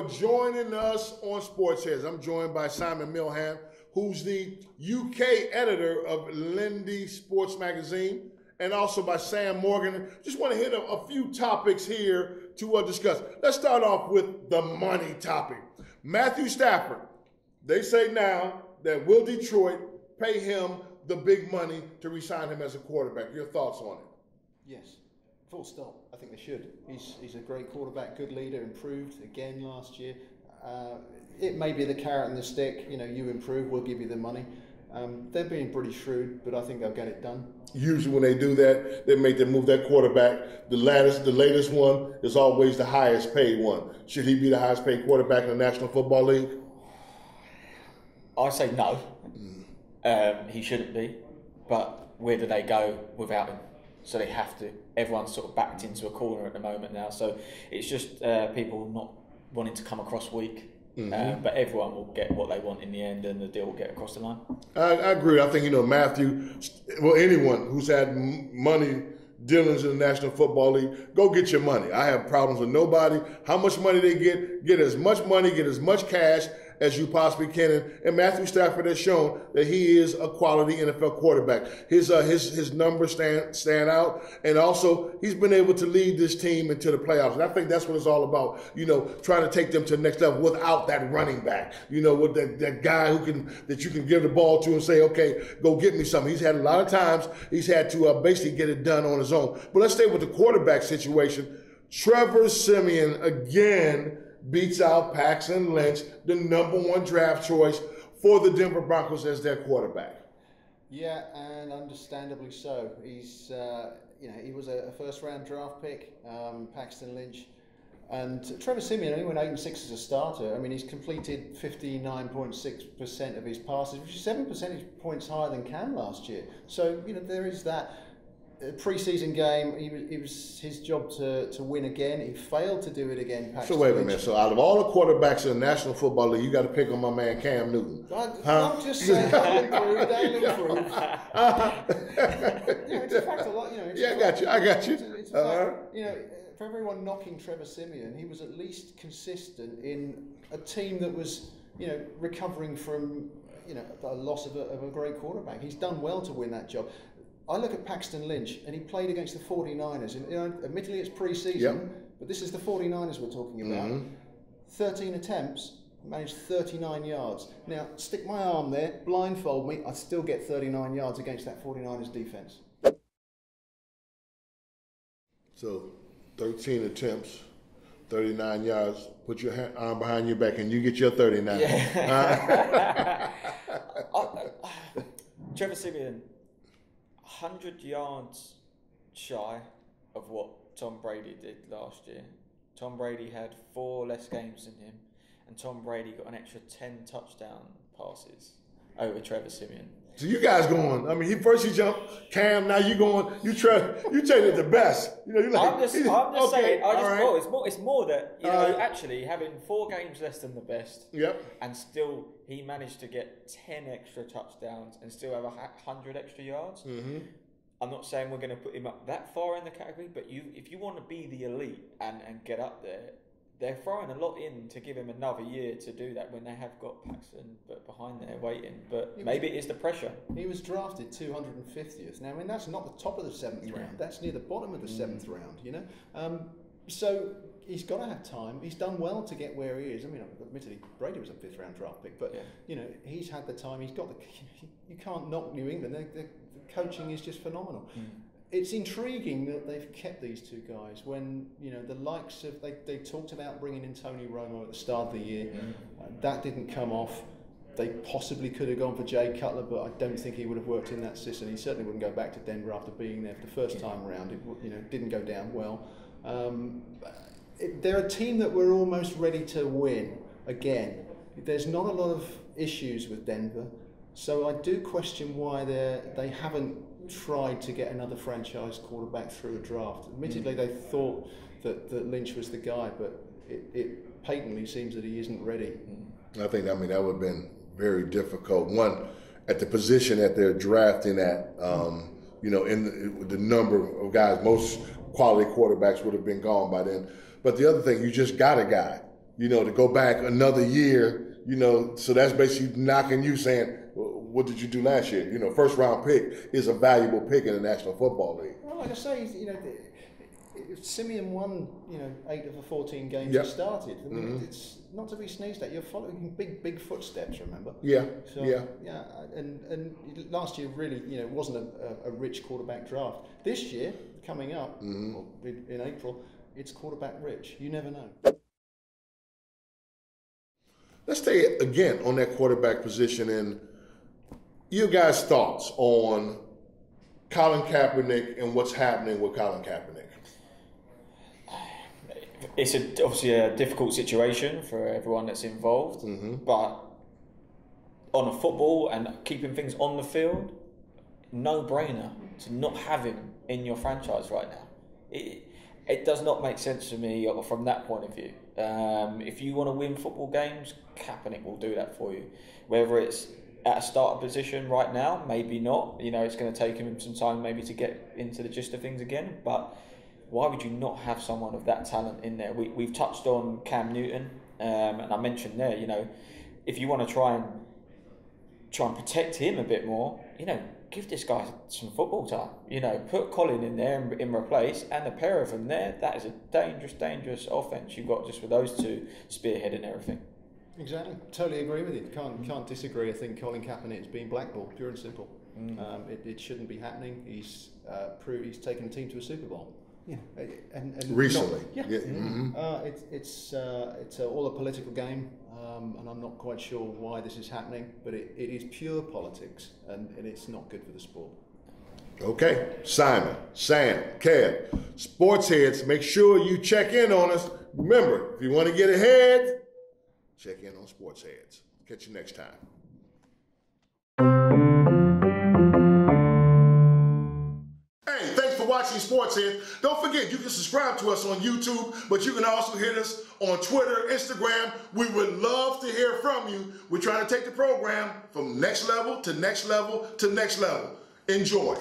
for joining us on SportsHeads. I'm joined by Simon Milham, who's the UK editor of Lindy Sports Magazine, and also by Sam Morgan. Just want to hit a few topics here to discuss. Let's start off with the money topic. Matthew Stafford, they say now that will Detroit pay him the big money to re-sign him as a quarterback? Your thoughts on it? Yes, full stop. I think they should. He's a great quarterback, good leader, improved again last year. It may be the carrot and the stick. You know, you improve, we'll give you the money. They're being pretty shrewd, but I think they'll get it done. Usually when they do that, they make them move that quarterback. The latest one is always the highest paid one. Should he be the highest paid quarterback in the National Football League? I say no. He shouldn't be. But where do they go without him? So they have to. Everyone's sort of backed into a corner at the moment now. So it's just people not wanting to come across weak. Mm-hmm. But everyone will get what they want in the end, and the deal will get across the line. I agree. I think, Matthew, well, anyone who's had money dealings in the National Football League, go get your money. I have problems with nobody. How much money they get as much money, get as much cash as you possibly can. And Matthew Stafford has shown that he is a quality NFL quarterback. His numbers stand out, and also he's been able to lead this team into the playoffs. And I think that's what it's all about. Trying to take them to the next level without that running back. With that guy that you can give the ball to and say, okay, go get me something. He's had a lot of times he's had to basically get it done on his own. But let's stay with the quarterback situation. Trevor Siemian again beats out Paxton Lynch, the #1 draft choice for the Denver Broncos as their quarterback. Yeah, and understandably so. He's, he was a first-round draft pick, Paxton Lynch, and Trevor Siemian only went 8-6 as a starter. I mean, he's completed 59.6% of his passes, which is 7 percentage points higher than Cam last year. So, there is that. Pre-season game, it was his job to win again. He failed to do it again. So wait a minute. So out of all the quarterbaks in the National Football League, you got to pick on my man Cam Newton. I'm just saying, they'll improve. It's a fact a lot. I got you. It's a fact, for everyone knocking Trevor Siemian, he was at least consistent in a team that was, recovering from, a loss of a great quarterback. He's done well to win that job. I look at Paxton Lynch, and he played against the 49ers. And, admittedly, it's pre-season, but this is the 49ers we're talking about. Mm-hmm. 13 attempts, managed 39 yards. Now, stick my arm there, blindfold me, I'd still get 39 yards against that 49ers defense. So, 13 attempts, 39 yards. Put your arm behind your back, and you get your 39. Yeah. Trevor Siemian, 100 yards shy of what Tom Brady did last year. Tom Brady had 4 less games than him, and Tom Brady got an extra 10 touchdown passes over Trevor Siemian. So you guys going? I mean, he jumped Cam. Now you going? You taking it the best. I'm just saying. It's more that actually having 4 games less than the best. Yep. And still he managed to get 10 extra touchdowns and still have 100 extra yards. Mm-hmm. I'm not saying we're going to put him up that far in the category, but if you want to be the elite and get up there, they're throwing a lot in to give him another year to do that when they have got Paxton behind there waiting. But maybe it is the pressure. He was drafted 250th. Now, I mean, that's not the top of the 7th round. That's near the bottom of the 7th round, So he's got to have time. He's done well to get where he is. I mean, admittedly, Brady was a 5th round draft pick, but, he's had the time. He's got you can't knock New England. The coaching is just phenomenal. Mm. It's intriguing that they've kept these 2 guys when, the likes of, they talked about bringing in Tony Romo at the start of the year. That didn't come off. They possibly could have gone for Jay Cutler, but I don't think he would have worked in that system. He certainly wouldn't go back to Denver after being there for the first time around. It didn't go down well. They're a team that we're almost ready to win again. There's not a lot of issues with Denver, so I do question why they haven't tried to get another franchise quarterback through a draft. Admittedly, they thought that Lynch was the guy, but it patently seems that he isn't ready. I think, that would have been very difficult. One, at the position that they're drafting at, in the number of guys, most quality quarterbacks would have been gone by then. But the other thing, you just got a guy. you know, to go back another year, you know, so that's basically knocking you saying, well, what did you do last year? You know, first round pick is a valuable pick in the National Football League. Well, like I say, you know, Simeon won, you know, 8 of the 14 games Yep. he started. I mean, it's not to be sneezed at. You're following big footsteps, remember? Yeah, So, yeah. And last year really, you know, wasn't a rich quarterback draft. This year, coming up in April, it's quarterback rich. You never know. Let's stay again on that quarterback position and your guys' thoughts on Colin Kaepernick and what's happening with Colin Kaepernick. It's obviously a difficult situation for everyone that's involved, but on a football and keeping things on the field, no-brainer to not have him in your franchise right now. It does not make sense to me from that point of view. If you want to win football games, Kaepernick will do that for you. Whether it's at a starter position right now, maybe not. You know, it's going to take him some time maybe to get into the gist of things again, but why would you not have someone of that talent in there? We've touched on Cam Newton, and I mentioned there, you know, if you want to try and protect him a bit more, you know, give this guy some football time. You know, put Colin in there in replace, and the pair of them there, that is a dangerous offense you've got just with those two spearheading everything. Exactly. Totally agree with you. Can't disagree. I think Colin Kaepernick has been blackballed, pure and simple. It shouldn't be happening. He's taken the team to a Super Bowl. Yeah, and Recently. It's all a political game, and I'm not quite sure why this is happening, but it is pure politics, and it's not good for the sport. Okay, Simon, Sam, Kev, SportsHeads, make sure you check in on us. Remember, if you want to get ahead, check in on SportsHeads. Catch you next time. Watching SportsHeads. Don't forget, you can subscribe to us on YouTube, but you can also hit us on Twitter, Instagram. We would love to hear from you. We're trying to take the program from next level to next level to next level. Enjoy.